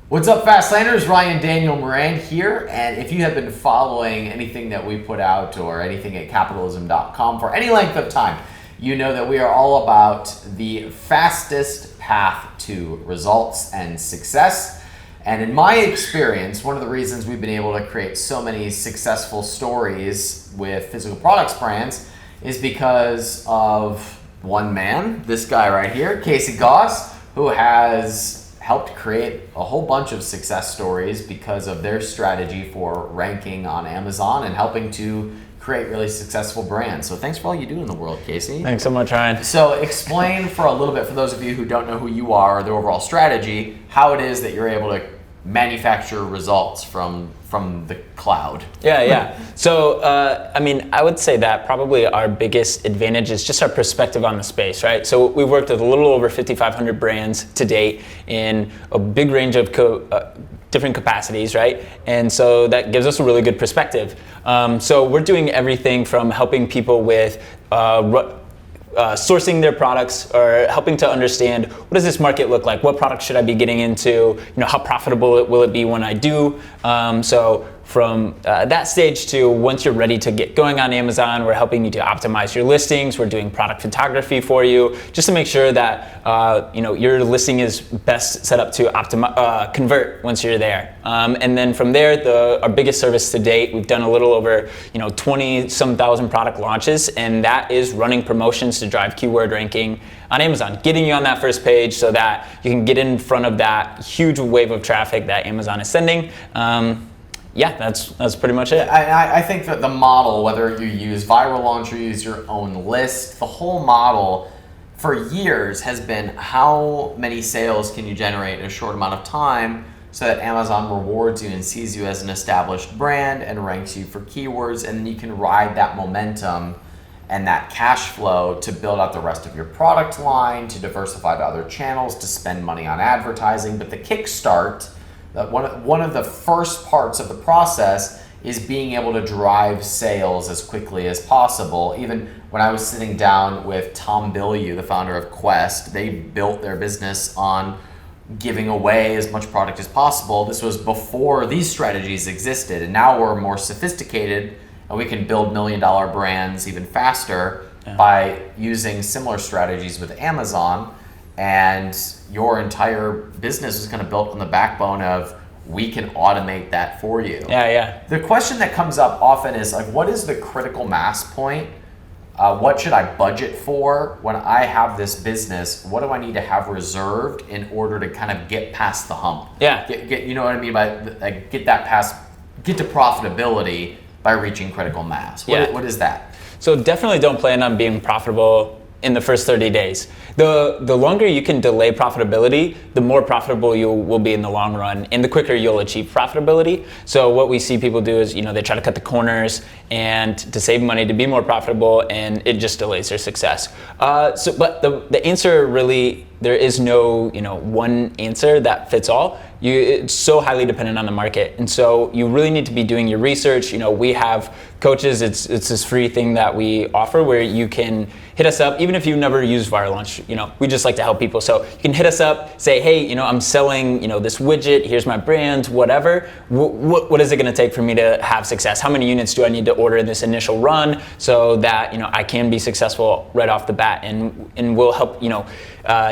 What's up, Fastlanders? Ryan Daniel Moran here, and if you have been following anything that we put out or anything at capitalism.com for any length of time, you know that we are all about the fastest path to results and success. And in my experience, one of the reasons we've been able to create so many successful stories with physical products brands is because of one man, this guy right here, Casey Goss, who has helped create a whole bunch of success stories because of their strategy for ranking on Amazon and helping to create really successful brands. So thanks for all you do in the world, Casey. Thanks so much, Ryan. So explain for a little bit, for those of you who don't know who you are or the overall strategy, how it is that you're able to manufacture results from the cloud. Yeah. So, I would say that probably our biggest advantage is just our perspective on the space, right? So we've worked with a little over 5,500 brands to date in a big range of different capacities, right? And so that gives us a really good perspective. So we're doing everything from helping people with sourcing their products, or helping to understand what does this market look like, what products should I be getting into, how profitable will it be when I do. So from that stage to once you're ready to get going on Amazon, we're helping you to optimize your listings. We're doing product photography for you just to make sure that your listing is best set up to convert once you're there. And then from there, our biggest service to date, we've done a little over 20-some thousand product launches, and that is running promotions to drive keyword ranking on Amazon, getting you on that first page so that you can get in front of that huge wave of traffic that Amazon is sending. That's pretty much it. I think that the model, whether you use Viral Launch or you use your own list, the whole model for years has been how many sales can you generate in a short amount of time so that Amazon rewards you and sees you as an established brand and ranks you for keywords, and then you can ride that momentum and that cash flow to build out the rest of your product line, to diversify to other channels, to spend money on advertising. But the kickstart, one of the first parts of the process is being able to drive sales as quickly as possible. Even when I was sitting down with Tom Bilyeu, the founder of Quest, they built their business on giving away as much product as possible. This was before these strategies existed, and now we're more sophisticated and we can build $1 million brands even faster by using similar strategies with Amazon. And your entire business is kind of built on the backbone of, we can automate that for you. Yeah. The question that comes up often is like, what is the critical mass point? What should I budget for when I have this business? What do I need to have reserved in order to kind of get past the hump? Yeah. Get you know what I mean by like, get to profitability by reaching critical mass. What is that? So definitely don't plan on being profitable in the first 30 days. The longer you can delay profitability, the more profitable you will be in the long run, and the quicker you'll achieve profitability. So what we see people do is, they try to cut the corners and to save money to be more profitable, and it just delays their success. But the answer really, there is no one answer that fits all. It's so highly dependent on the market, and so you really need to be doing your research. We have coaches. It's this free thing that we offer where you can hit us up, even if you never use Viral Launch. We just like to help people. So you can hit us up, say, hey, I'm selling this widget. Here's my brand, whatever. What is it going to take for me to have success? How many units do I need to order in this initial run so that I can be successful right off the bat? And we'll help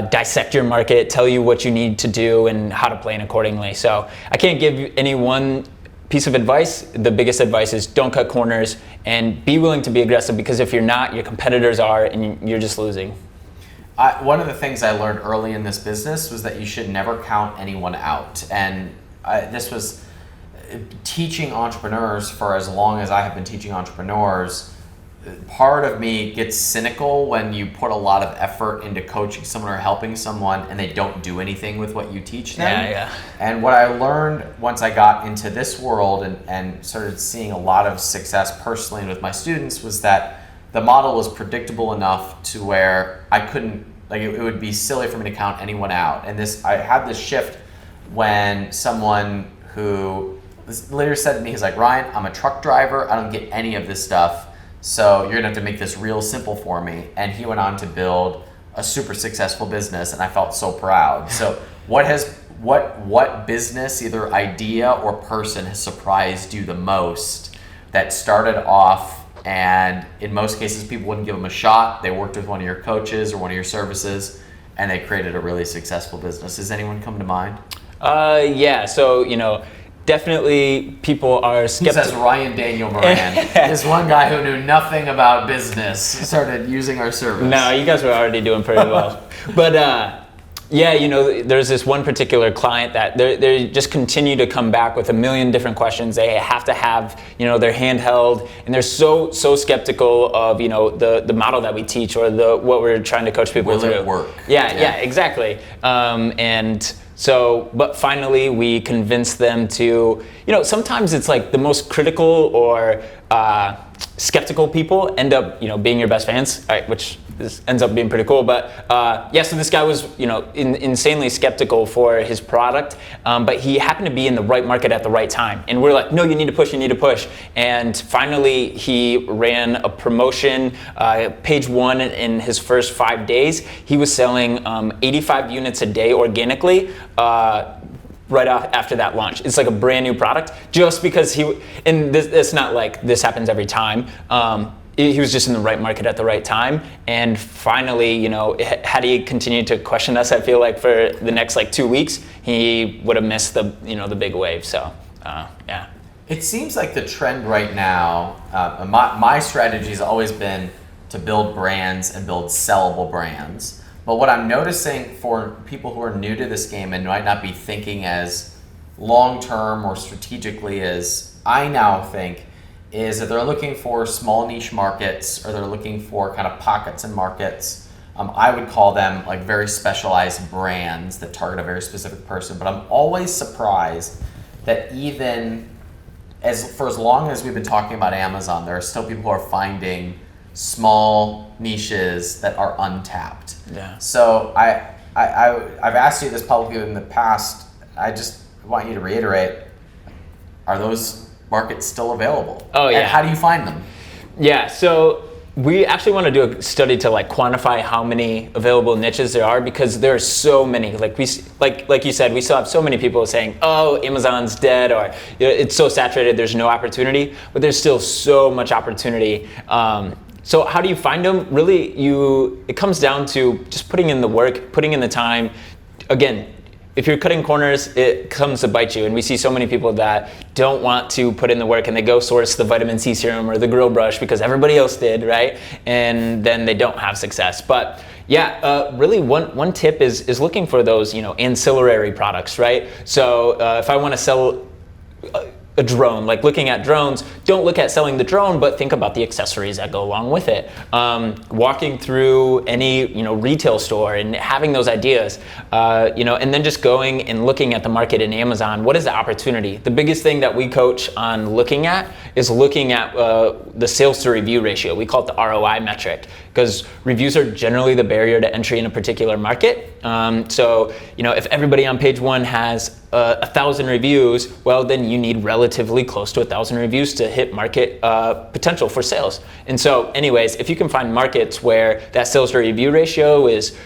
dissect your market, tell you what you need to do and how to plan accordingly. So I can't give you any one piece of advice. The biggest advice is don't cut corners and be willing to be aggressive, because if you're not, your competitors are, and you're just losing. One of the things I learned early in this business was that you should never count anyone out. And this was teaching entrepreneurs for as long as I have been teaching entrepreneurs. Part of me gets cynical when you put a lot of effort into coaching someone or helping someone and they don't do anything with what you teach them. Yeah. And what I learned once I got into this world and started seeing a lot of success personally and with my students was that the model was predictable enough to where I couldn't, it would be silly for me to count anyone out. And I had this shift when someone who later said to me, he's like, Ryan, I'm a truck driver. I don't get any of this stuff. So you're gonna have to make this real simple for me. And he went on to build a super successful business, and I felt so proud. So what has what business, either idea or person, has surprised you the most that started off and in most cases people wouldn't give them a shot? They worked with one of your coaches or one of your services and they created a really successful business. Does anyone come to mind? Yeah, so, definitely people are He skeptical. says Ryan Daniel Moran. This one guy who knew nothing about business started using our service. No, you guys were already doing pretty well. But yeah, there's this one particular client that they just continue to come back with a million different questions. They have to have, their handheld, and they're so skeptical of, the model that we teach or what we're trying to coach people through. Will it work? Yeah, exactly. But finally we convince them to, sometimes it's like the most critical or skeptical people end up, being your best fans, which ends up being pretty cool. But so this guy was, insanely skeptical for his product, but he happened to be in the right market at the right time. And we're like, no, you need to push. And finally, he ran a promotion, page one in his first 5 days. He was selling 85 units a day organically. Right off after that launch. It's like a brand new product, just because it's not like this happens every time. He was just in the right market at the right time. And finally, had he continued to question us, I feel like for the next 2 weeks, he would have missed the big wave. So, yeah. It seems like the trend right now, my strategy has always been to build brands and build sellable brands. But what I'm noticing for people who are new to this game and might not be thinking as long-term or strategically as I now think, is that they're looking for small niche markets, or they're looking for kind of pockets in markets. I would call them very specialized brands that target a very specific person. But I'm always surprised that even for as long as we've been talking about Amazon, there are still people who are finding small niches that are untapped. Yeah. So I've asked you this publicly in the past. I just want you to reiterate: are those markets still available? Oh yeah. And how do you find them? Yeah. So we actually want to do a study to quantify how many available niches there are, because there are so many. Like you said, we still have so many people saying, "Oh, Amazon's dead," or "It's so saturated, there's no opportunity." But there's still so much opportunity. So how do you find them? Really, it comes down to just putting in the work, putting in the time. Again, if you're cutting corners, it comes to bite you. And we see so many people that don't want to put in the work, and they go source the vitamin C serum or the Grill Brush because everybody else did, right? And then they don't have success. But yeah, really one tip is looking for those, ancillary products, right? So if I want to sell a drone, looking at drones, don't look at selling the drone, but think about the accessories that go along with it. Walking through any retail store and having those ideas, and then just going and looking at the market in Amazon. What is the opportunity? The biggest thing that we coach on looking at is looking at the sales to review ratio. We call it the ROI metric, because reviews are generally the barrier to entry in a particular market. So if everybody on page one has 1,000 reviews, well, then you need relatively close to 1,000 reviews to hit market potential for sales. And so anyways, if you can find markets where that sales to review ratio is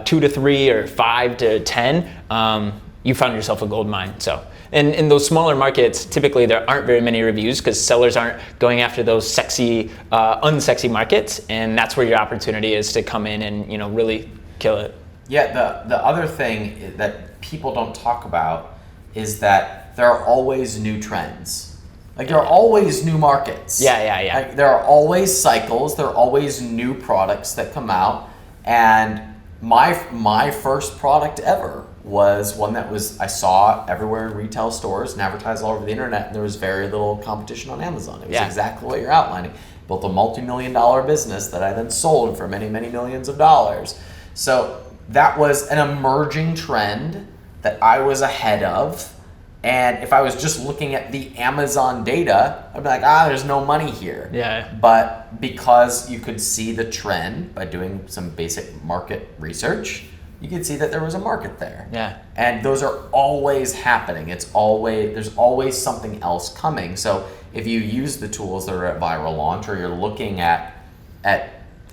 2 to 3 or 5 to 10, you found yourself a gold mine. So, and in those smaller markets, typically there aren't very many reviews because sellers aren't going after those sexy, unsexy markets. And that's where your opportunity is to come in and really kill it. Yeah, the other thing that people don't talk about is that there are always new trends. There are always new markets. Yeah. There are always cycles. There are always new products that come out. And my first product ever was one that I saw everywhere in retail stores and advertised all over the internet, and there was very little competition on Amazon. It was exactly what you're outlining. Built a multi-million-dollar business that I then sold for many, many millions of dollars. So that was an emerging trend that I was ahead of. And if I was just looking at the Amazon data, I'd be like, there's no money here. Yeah. But because you could see the trend by doing some basic market research, you could see that there was a market there. Yeah. And those are always happening. There's always something else coming. So if you use the tools that are at Viral Launch, or you're looking at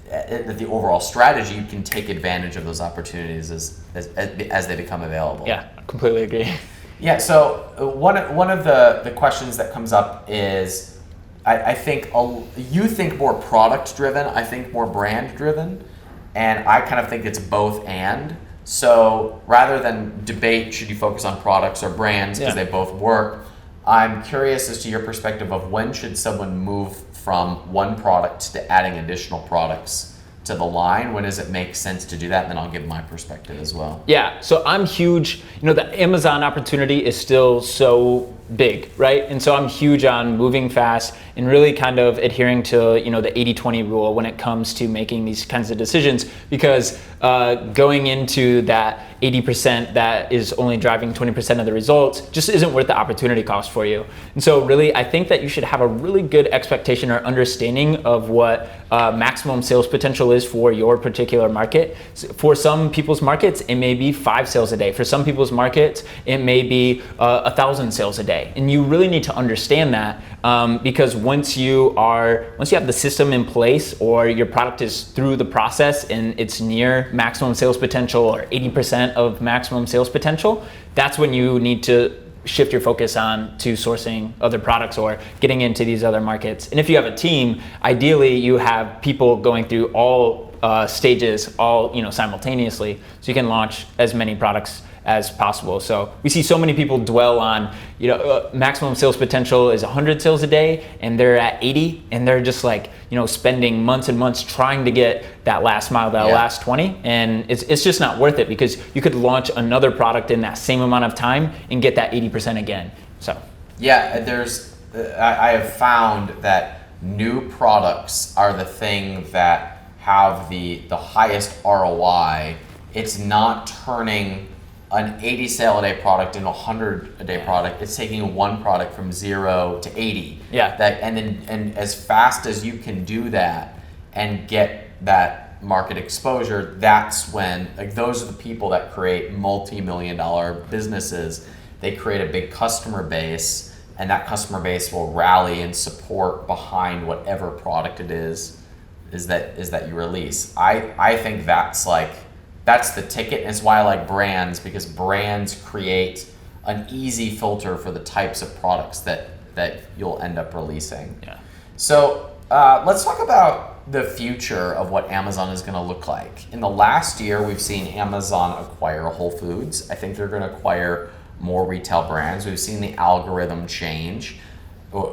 the overall strategy, you can take advantage of those opportunities as they become available. Yeah, I completely agree. Yeah, so one of the questions that comes up is, I think you think more product driven, I think more brand driven, and I kind of think it's both and. So rather than debate should you focus on products or brands because they both work, I'm curious as to your perspective of when should someone move from one product to adding additional products to the line. When does it make sense to do that? And then I'll give my perspective as well. Yeah, so I'm huge, the Amazon opportunity is still so big, right? And so I'm huge on moving fast and really kind of adhering to, the 80-20 rule when it comes to making these kinds of decisions, because going into that 80% that is only driving 20% of the results just isn't worth the opportunity cost for you. And so really, I think that you should have a really good expectation or understanding of what maximum sales potential is for your particular market. For some people's markets, it may be 5 sales a day. For some people's markets, it may be 1,000 sales a day. And you really need to understand that because once you have the system in place, or your product is through the process and it's near maximum sales potential or 80% of maximum sales potential, that's when you need to shift your focus on to sourcing other products or getting into these other markets. And if you have a team, ideally you have people going through all stages simultaneously, so you can launch as many products as possible. So we see so many people dwell on, maximum sales potential is 100 sales a day and they're at 80, and they're just spending months and months trying to get that last mile, last 20, and it's just not worth it, because you could launch another product in that same amount of time and get that 80% again. So yeah, I have found that new products are the thing that have the highest ROI. It's not turning an 80 sale a day product into a 100 a day product. It's taking one product from 0 to 80. Yeah. And as fast as you can do that and get that market exposure, that's when, those are the people that create multi-million-dollar businesses. They create a big customer base, and that customer base will rally and support behind whatever product it is that you release. I think that's the ticket, and it's why I like brands, because brands create an easy filter for the types of products that you'll end up releasing. Yeah. So let's talk about the future of what Amazon is going to look like. In the last year, we've seen Amazon acquire Whole Foods. I think they're going to acquire more retail brands. We've seen the algorithm change.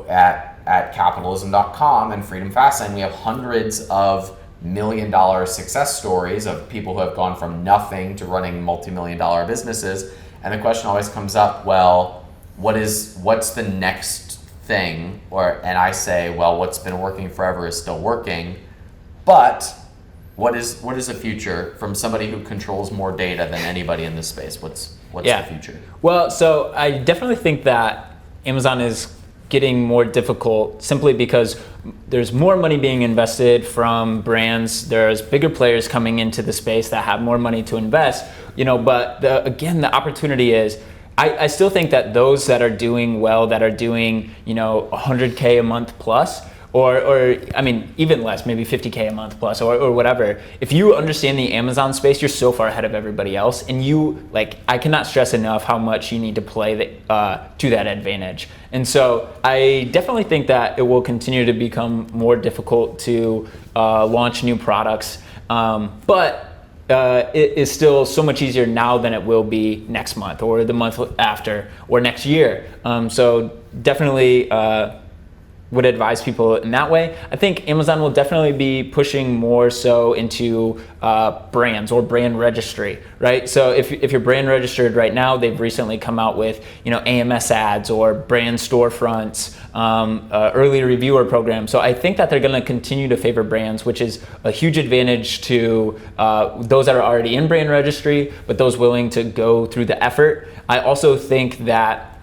At capitalism.com and Freedom Fastlane, we have hundreds of million-dollar success stories of people who have gone from nothing to running multi-million-dollar businesses. And the question always comes up, well, what's the next thing? And I say, well, what's been working forever is still working. But what is the future from somebody who controls more data than anybody in this space? What's the future? Well, so I definitely think that Amazon is getting more difficult simply because there's more money being invested from brands. There's bigger players coming into the space that have more money to invest, but the opportunity is, I still think that those that are doing well, that are doing, 100K a month plus, or even less, maybe 50K a month plus, or whatever. If you understand the Amazon space, you're so far ahead of everybody else, and I cannot stress enough how much you need to play to that advantage. And so I definitely think that it will continue to become more difficult to launch new products, but it is still so much easier now than it will be next month, or the month after, or next year. So definitely would advise people in that way. I think Amazon will definitely be pushing more so into brands or brand registry, right? So if you're brand registered right now, they've recently come out with AMS ads or brand storefronts, early reviewer programs. So I think that they're going to continue to favor brands, which is a huge advantage to those that are already in brand registry, but those willing to go through the effort. I also think that,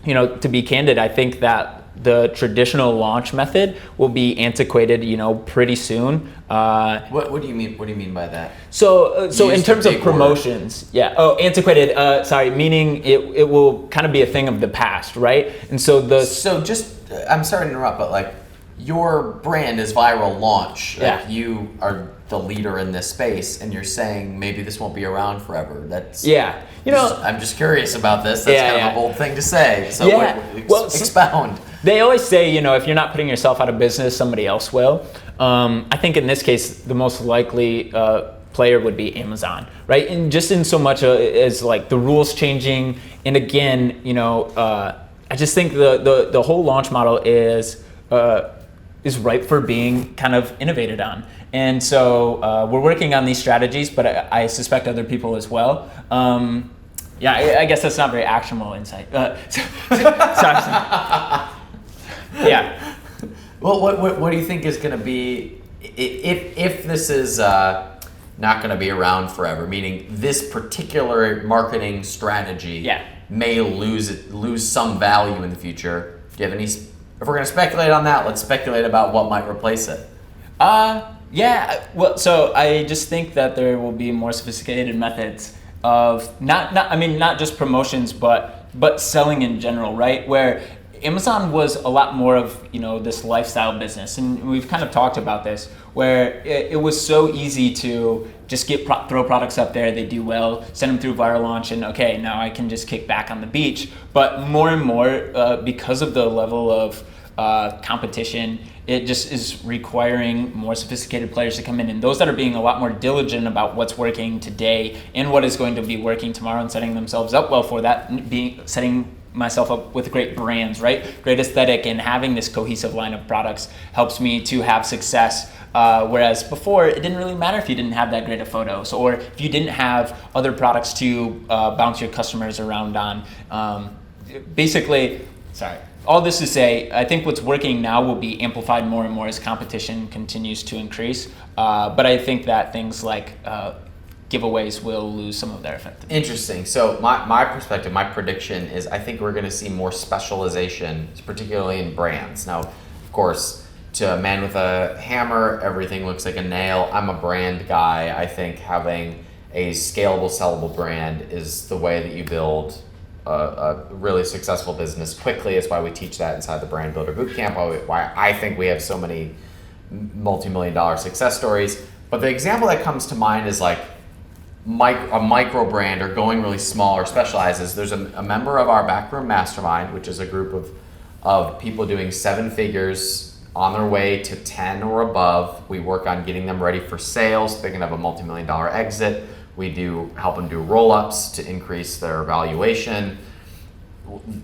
to be candid, I think that the traditional launch method will be antiquated, pretty soon. What do you mean? What do you mean by that? So in terms of promotions, antiquated. Meaning it will kind of be a thing of the past, right? And so I'm sorry to interrupt, but your brand is Viral Launch. Yeah. Like, you are the leader in this space, and you're saying maybe this won't be around forever. That's Yeah. You know, I'm just curious about this. That's Yeah, kind yeah. of a bold thing to say. So Yeah. Well, expound. they always say, you know, if you're not putting yourself out of business, somebody else will. I think in this case, the most likely player would be Amazon, right? And just in so much as like the rules changing, and again, you know, I just think the whole launch model is ripe for being kind of innovated on. And so we're working on these strategies, but I suspect other people as well. Yeah, I guess that's not very actionable insight. Sorry. Yeah. Well, what do you think is going to be if this is not going to be around forever? Meaning this particular marketing strategy Yeah. may lose some value in the future. Do you have any? If we're going to speculate on that, let's speculate about what might replace it. Yeah. Well, so I just think that there will be more sophisticated methods of not just promotions, but selling in general, right? Where Amazon was a lot more of, you know, this lifestyle business, and we've kind of talked about this, where it was so easy to just throw products up there, they do well, send them through Viral Launch, and okay, now I can just kick back on the beach. But more and more, because of the level of competition, it just is requiring more sophisticated players to come in, and those that are being a lot more diligent about what's working today and what is going to be working tomorrow, and setting themselves up well for that, setting myself up with great brands, right? Great aesthetic, and having this cohesive line of products helps me to have success. Whereas before, it didn't really matter if you didn't have that great of photos, or if you didn't have other products to bounce your customers around on. All this to say, I think what's working now will be amplified more and more as competition continues to increase. But I think that things like giveaways will lose some of their effectiveness. Interesting. So my perspective, my prediction is I think we're going to see more specialization, particularly in brands. Now, of course, to a man with a hammer, everything looks like a nail. I'm a brand guy. I think having a scalable, sellable brand is the way that you build a really successful business quickly. It's why we teach that inside the Brand Builder Bootcamp, why I think we have so many multi-million-dollar success stories. But the example that comes to mind is like a micro brand, or going really small or specializes. There's a member of our Backroom Mastermind, which is a group of people doing 7 figures on their way to 10 or above. We work on getting them ready for sales. They can have a multi-million-dollar exit. We help them do roll-ups to increase their valuation.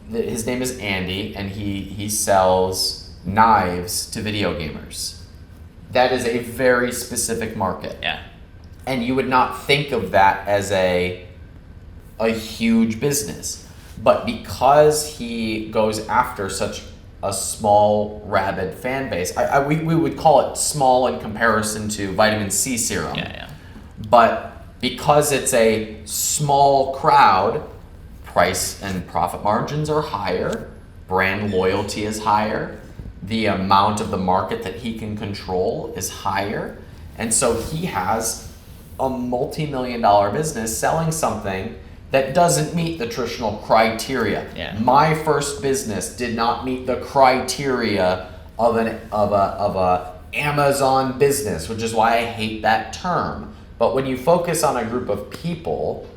His name is Andy, and he sells knives to video gamers. That is a very specific market. Yeah. And you would not think of that as a huge business. But because he goes after such a small, rabid fan base, we would call it small in comparison to vitamin C serum. Yeah. But because it's a small crowd, price and profit margins are higher, brand loyalty is higher, the amount of the market that he can control is higher, and so he has a multi-million-dollar business selling something that doesn't meet the traditional criteria. Yeah. My first business did not meet the criteria of a Amazon business, which is why I hate that term. But when you focus on a group of people,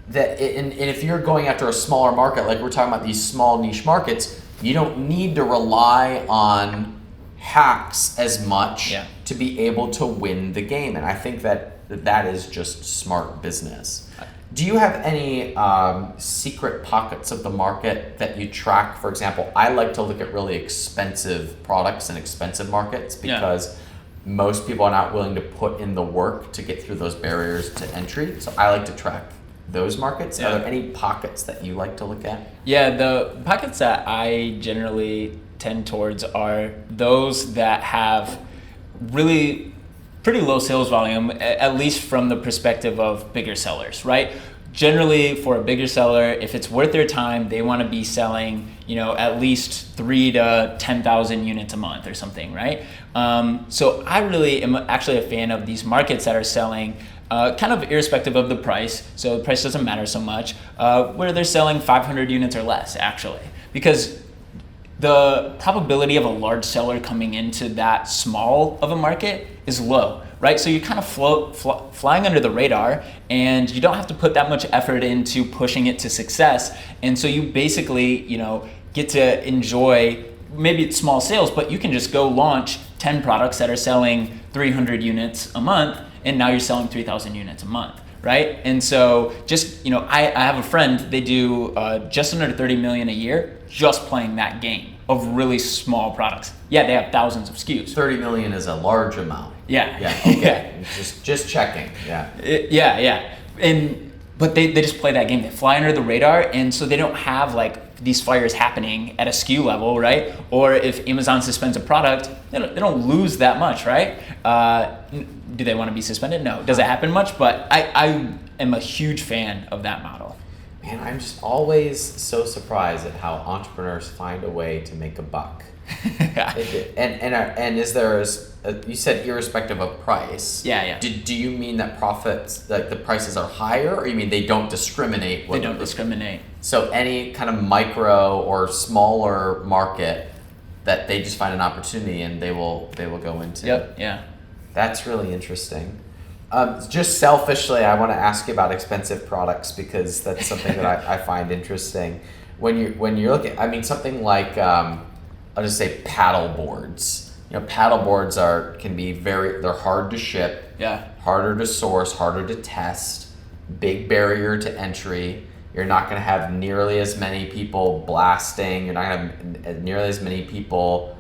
and if you're going after a smaller market, like we're talking about these small niche markets, you don't need to rely on hacks as much to be able to win the game. And I think that is just smart business. Do you have any secret pockets of the market that you track? For example, I like to look at really expensive products in expensive markets because most people are not willing to put in the work to get through those barriers to entry. So I like to track those markets. Are there any pockets that you like to look at? Yeah, the pockets that I generally tend towards are those that have really pretty low sales volume, at least from the perspective of bigger sellers, right? Generally, for a bigger seller, if it's worth their time, they want to be selling, at least 3 to 10,000 units a month or something, right? So I really am actually a fan of these markets that are selling kind of irrespective of the price. So the price doesn't matter so much, where they're selling 500 units or less, actually, because the probability of a large seller coming into that small of a market is low, right? So you're kind of flying under the radar, and you don't have to put that much effort into pushing it to success. And so you basically, get to enjoy, maybe it's small sales, but you can just go launch 10 products that are selling 300 units a month, and now you're selling 3,000 units a month. Right? And so just, I have a friend, they do just under 30 million a year just playing that game of really small products. Yeah, they have thousands of SKUs. 30 million is a large amount. Yeah. Yeah. Okay. Yeah. Just checking. Yeah. Yeah. But they just play that game. They fly under the radar, and so they don't have like these fires happening at a SKU level, right? Or if Amazon suspends a product, they don't lose that much, right? Do they want to be suspended? No. Does it happen much? But I am a huge fan of that model. Man, I'm just always so surprised at how entrepreneurs find a way to make a buck. And is there you said irrespective of price? Yeah. Do you mean that profits, like the prices are higher, or you mean they don't discriminate? They don't discriminate. So any kind of micro or smaller market that they just find an opportunity and they will go into. Yep. Yeah. That's really interesting. Just selfishly, I want to ask you about expensive products because that's something that I find interesting. When you're looking, something like I'll just say paddle boards. Paddle boards can be they're hard to ship, harder to source, harder to test, big barrier to entry. You're not going to have nearly as many people blasting. You're not going to have nearly as many people.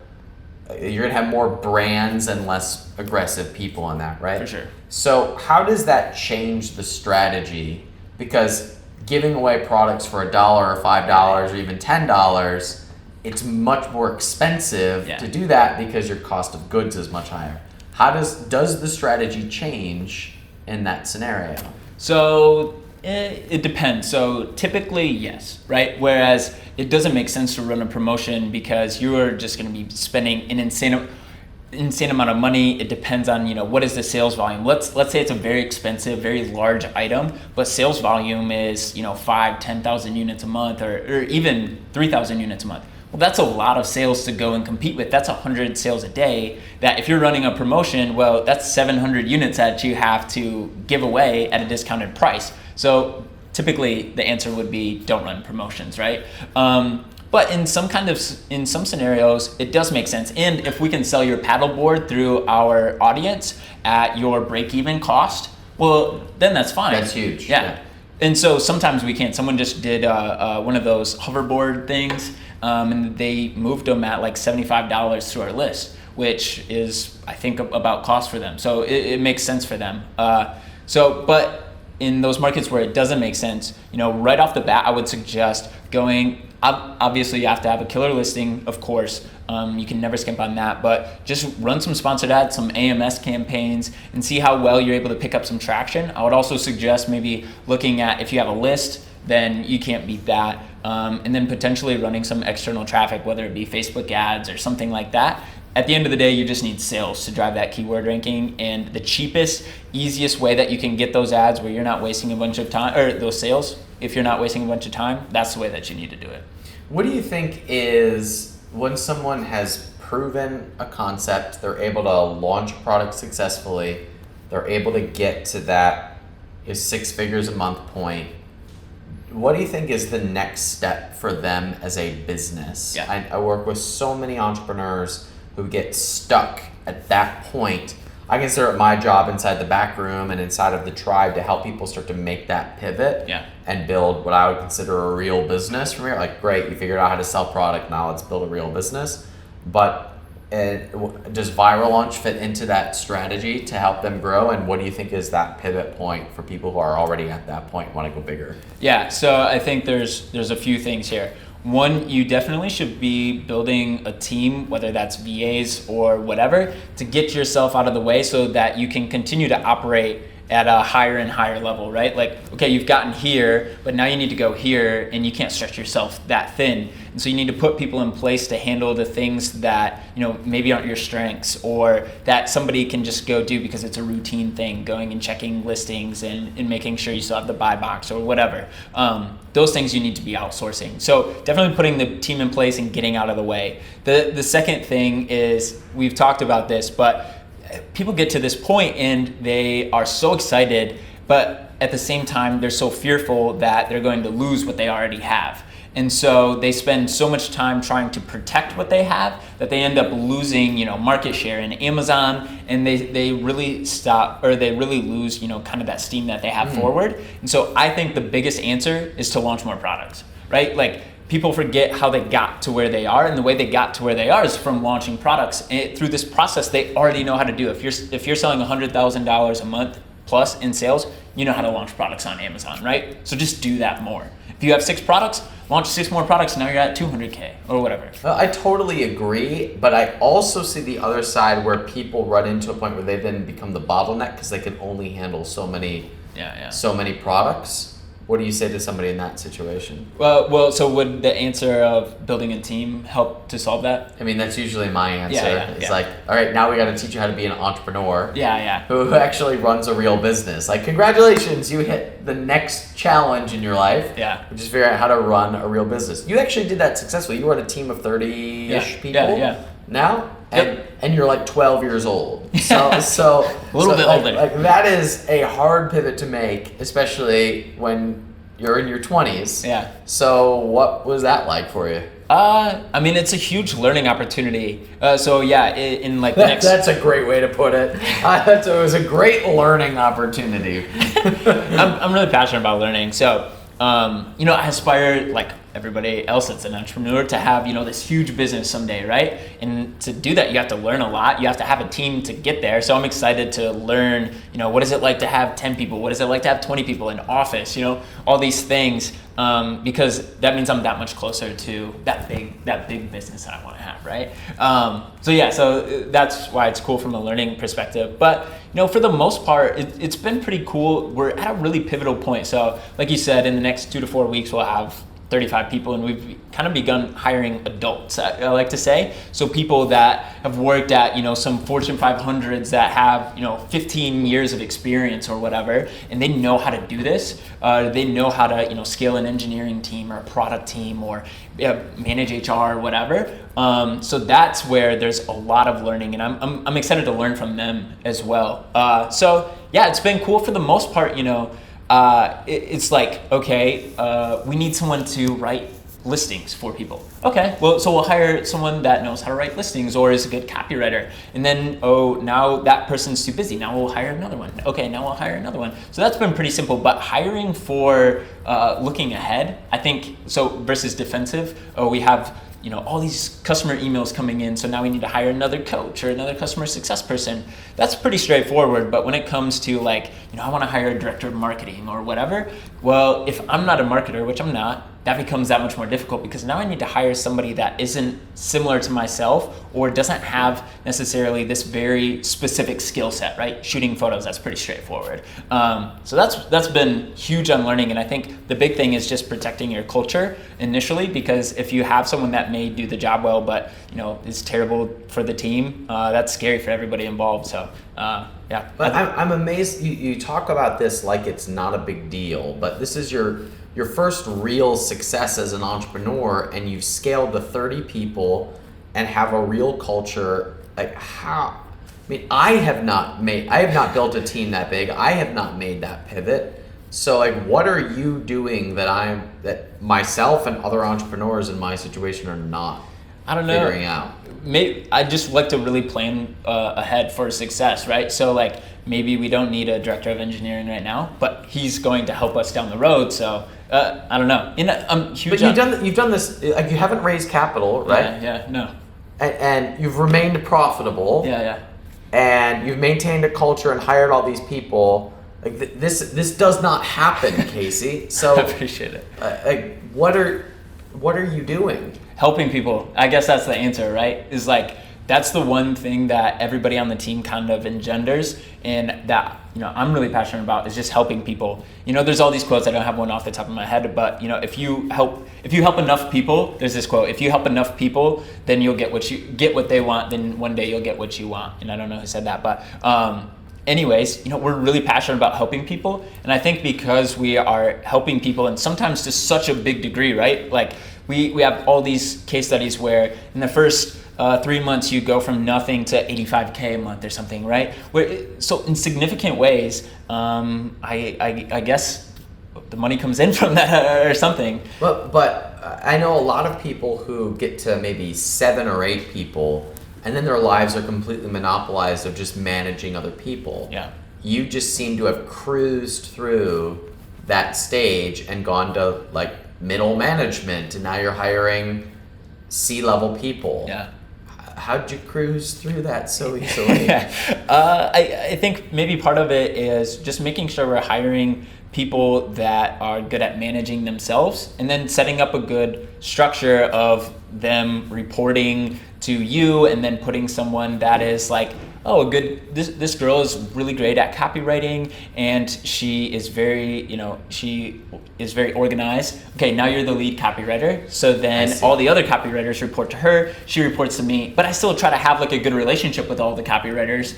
You're going to have more brands and less aggressive people in that, right? For sure. So how does that change the strategy? Because giving away products for $1 or $5 or even $10, it's much more expensive to do that because your cost of goods is much higher. How does the strategy change in that scenario? So it depends. So typically, yes, right? Whereas it doesn't make sense to run a promotion because you are just going to be spending an insane amount of money. It depends on, what is the sales volume. Let's say it's a very expensive, very large item, but sales volume is, 5,000, 10,000 units a month or even 3,000 units a month. Well, that's a lot of sales to go and compete with. That's 100 sales a day. That if you're running a promotion, well, that's 700 units that you have to give away at a discounted price. So typically the answer would be don't run promotions, right? But in some scenarios, it does make sense. And if we can sell your paddleboard through our audience at your break-even cost, well, then that's fine. That's huge. Yeah. And so sometimes we can't. Someone just did one of those hoverboard things, and they moved them at like $75 to our list, which is, I think, about cost for them. So it makes sense for them. But in those markets where it doesn't make sense, right off the bat, I would suggest going. Obviously, you have to have a killer listing, of course. You can never skimp on that, but just run some sponsored ads, some AMS campaigns, and see how well you're able to pick up some traction. I would also suggest maybe looking at, if you have a list, then you can't beat that. And then potentially running some external traffic, whether it be Facebook ads or something like that. At the end of the day, you just need sales to drive that keyword ranking, and the cheapest, easiest way that you can get those ads where you're not wasting a bunch of time, or those sales, if you're not wasting a bunch of time, that's the way that you need to do it. What do you think is, when someone has proven a concept, they're able to launch a product successfully, they're able to get to that 6 figures a month point, what do you think is the next step for them as a business? Yeah. I work with so many entrepreneurs who get stuck at that point. I consider it my job inside the back room and inside of the tribe to help people start to make that pivot and build what I would consider a real business from here. Like, great, you figured out how to sell product, now let's build a real business. But does Viral Launch fit into that strategy to help them grow? And what do you think is that pivot point for people who are already at that point and want to go bigger? Yeah, so I think there's a few things here. One, you definitely should be building a team, whether that's VAs or whatever, to get yourself out of the way so that you can continue to operate at a higher and higher level, right? Like, okay, you've gotten here, but now you need to go here, and you can't stretch yourself that thin. And so you need to put people in place to handle the things that, maybe aren't your strengths, or that somebody can just go do because it's a routine thing, going and checking listings and making sure you still have the buy box or whatever. Those things you need to be outsourcing. So definitely putting the team in place and getting out of the way. The second thing is, we've talked about this, but people get to this point and they are so excited, but at the same time, they're so fearful that they're going to lose what they already have. And so they spend so much time trying to protect what they have that they end up losing, market share in Amazon, and they really stop, or they really lose, kind of that steam that they have forward. And so I think the biggest answer is to launch more products, right? Like, people forget how they got to where they are, and the way they got to where they are is from launching products. And through this process, they already know how to do it. If you're selling $100,000 a month plus in sales, you know how to launch products on Amazon, right? So just do that more. If you have 6 products, launch 6 more products, and now you're at 200K or whatever. Well, I totally agree, but I also see the other side where people run into a point where they then become the bottleneck because they can only handle so many products. What do you say to somebody in that situation? Well, so would the answer of building a team help to solve that? I mean, that's usually my answer. Yeah. Like, all right, now we got to teach you how to be an entrepreneur. Yeah. Who actually runs a real business. Like, congratulations, you hit the next challenge in your life. Yeah. Which is figure out how to run a real business. You actually did that successfully. You were on a team of 30-ish people. Yeah. Now? Yep. And you're like 12 years old. So a little bit older. Like, that is a hard pivot to make, especially when you're in your 20s. Yeah. So what was that like for you? I mean, it's a huge learning opportunity. In like the next... That's a great way to put it. It was a great learning opportunity. I'm really passionate about learning. So, I aspire, like everybody else that's an entrepreneur, to have, this huge business someday, right? And to do that, you have to learn a lot. You have to have a team to get there. So I'm excited to learn, what is it like to have 10 people? What is it like to have 20 people in office? All these things, because that means I'm that much closer to that big business that I want to have, right? So that's why it's cool from a learning perspective. But, for the most part, it's been pretty cool. We're at a really pivotal point. So like you said, in the next 2 to 4 weeks, we'll have 35 people, and we've kind of begun hiring adults, I like to say. So people that have worked at, some Fortune 500s that have, 15 years of experience or whatever, and they know how to do this. They know how to, scale an engineering team or a product team or manage HR or whatever. So that's where there's a lot of learning, and I'm excited to learn from them as well. It's been cool for the most part, it's like, okay, we need someone to write listings for people. Okay, well, so we'll hire someone that knows how to write listings or is a good copywriter. And then, now that person's too busy. Now we'll hire another one. Okay, now we'll hire another one. So that's been pretty simple. But hiring for looking ahead, I think, so versus defensive, we have all these customer emails coming in, so now we need to hire another coach or another customer success person. That's pretty straightforward, but when it comes to I want to hire a director of marketing or whatever, well, if I'm not a marketer, which I'm not, that becomes that much more difficult because now I need to hire somebody that isn't similar to myself or doesn't have necessarily this very specific skill set, right? Shooting photos, that's pretty straightforward. So that's been huge on learning, and I think the big thing is just protecting your culture initially, because if you have someone that may do the job well, but is terrible for the team, that's scary for everybody involved. So But I'm amazed you talk about this like it's not a big deal, but this is your first real success as an entrepreneur, and you've scaled to 30 people and have a real culture. Like, how? I mean, I have not built a team that big. I have not made that pivot. So what are you doing that myself and other entrepreneurs in my situation are not figuring out? Maybe I just like to really plan ahead for success, right? So maybe we don't need a director of engineering right now, but he's going to help us down the road. So I don't know. I'm huge. But you've done this. You haven't raised capital, right? No. And you've remained profitable. Yeah. And you've maintained a culture and hired all these people. This does not happen, Casey. So I appreciate it. What are you doing? Helping people. I guess that's the answer, right? Is that's the one thing that everybody on the team kind of engenders, and that I'm really passionate about is just helping people. There's all these quotes. I don't have one off the top of my head, but if you help enough people, there's this quote: if you help enough people, then you'll get what they want. Then one day you'll get what you want. And I don't know who said that, but anyways, we're really passionate about helping people, and I think because we are helping people, and sometimes to such a big degree, right? Like we have all these case studies where in the first 3 months you go from nothing to 85K a month or something, right? So in significant ways, I guess the money comes in from that or something. But I know a lot of people who get to maybe 7 or 8 people, and then their lives are completely monopolized of just managing other people. Yeah. You just seem to have cruised through that stage and gone to like middle management, and now you're hiring C-level people. Yeah. How'd you cruise through that so easily? I think maybe part of it is just making sure we're hiring people that are good at managing themselves, and then setting up a good structure of them reporting to you, and then putting someone that is like, this girl is really great at copywriting, and she is very organized. Okay, now you're the lead copywriter. So then all the other copywriters report to her. She reports to me. But I still try to have like a good relationship with all the copywriters,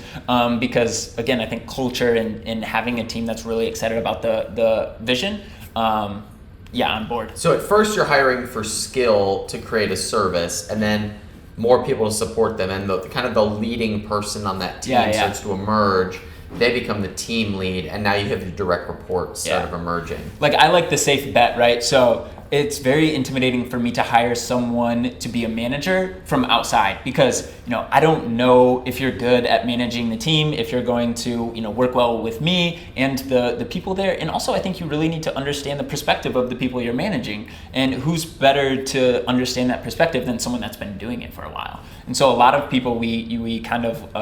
because again, I think culture and having a team that's really excited about the vision. On board. So at first you're hiring for skill to create a service, and then more people to support them, and the leading person on that team starts to emerge. They become the team lead, and now you have your direct reports sort of emerging. Like, I like the safe bet, right? So it's very intimidating for me to hire someone to be a manager from outside, because I don't know if you're good at managing the team, if you're going to work well with me and the people there. And also, I think you really need to understand the perspective of the people you're managing, and who's better to understand that perspective than someone that's been doing it for a while. And so a lot of people we kind of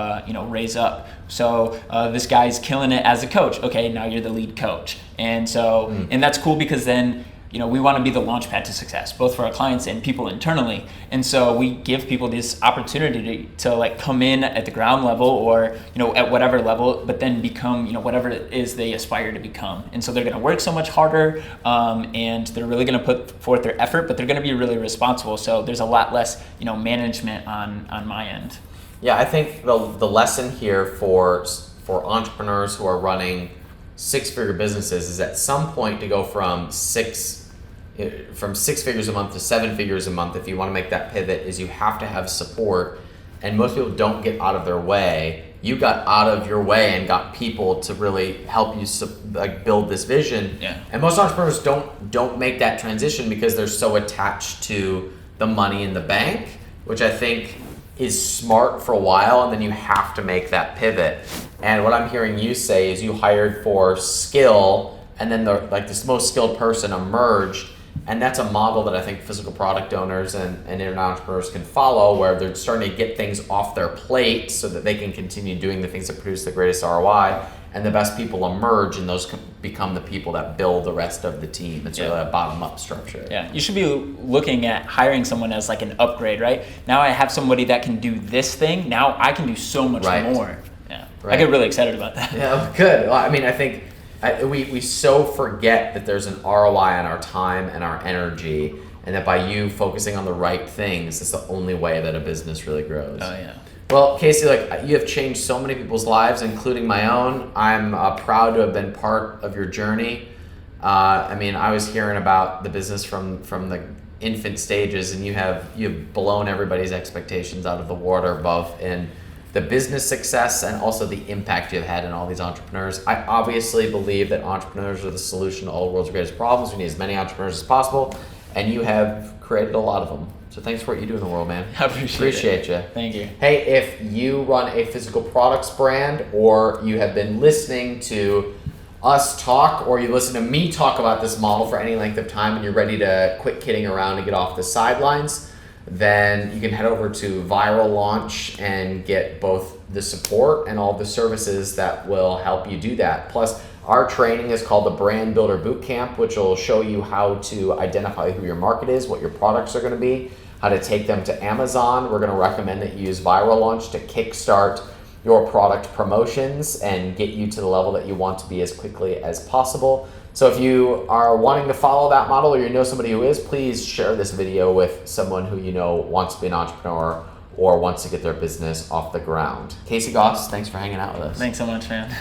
raise up. So this guy's killing it as a coach. Okay, now you're the lead coach. And so and that's cool, because then we want to be the launch pad to success, both for our clients and people internally. And so we give people this opportunity to like come in at the ground level, or at whatever level, but then become whatever it is they aspire to become. And so they're going to work so much harder, and they're really going to put forth their effort, but they're going to be really responsible. So there's a lot less management on my end. Yeah, I think the lesson here for entrepreneurs who are running 6-figure businesses is at some point to go from 6 figures a month to 7 figures a month. If you want to make that pivot, is you have to have support, and most people don't get out of their way. You got out of your way and got people to really help you build this vision. Yeah. And most entrepreneurs don't make that transition because they're so attached to the money in the bank, which I think is smart for a while, and then you have to make that pivot. And what I'm hearing you say is you hired for skill, and then this most skilled person emerged, and that's a model that I think physical product owners and internet entrepreneurs can follow, where they're starting to get things off their plate so that they can continue doing the things that produce the greatest ROI, and the best people emerge, and those become the people that build the rest of the team. It's really a bottom-up structure. Yeah, you should be looking at hiring someone as like an upgrade, right? Now I have somebody that can do this thing. Now I can do so much more. Yeah, I get really excited about that. Yeah, good. Well, I mean, I think we so forget that there's an ROI on our time and our energy, and that by you focusing on the right things, it's the only way that a business really grows. Oh yeah. Well, Casey, you have changed so many people's lives, including my own. I'm proud to have been part of your journey. I was hearing about the business from the infant stages, and you've blown everybody's expectations out of the water, both in the business success and also the impact you've had in all these entrepreneurs. I obviously believe that entrepreneurs are the solution to all the world's greatest problems. We need as many entrepreneurs as possible, and you have created a lot of them. So thanks for what you do in the world, man. I appreciate you. Thank you. Hey, if you run a physical products brand, or you have been listening to us talk, or you listen to me talk about this model for any length of time, and you're ready to quit kidding around and get off the sidelines, then you can head over to Viral Launch and get both the support and all the services that will help you do that. Plus, our training is called the Brand Builder Bootcamp, which will show you how to identify who your market is, what your products are going to be, how to take them to Amazon. We're going to recommend that you use Viral Launch to kickstart your product promotions and get you to the level that you want to be as quickly as possible. So if you are wanting to follow that model or you know somebody who is, please share this video with someone who you know wants to be an entrepreneur or wants to get their business off the ground. Casey Goss, thanks for hanging out with us. Thanks so much, man.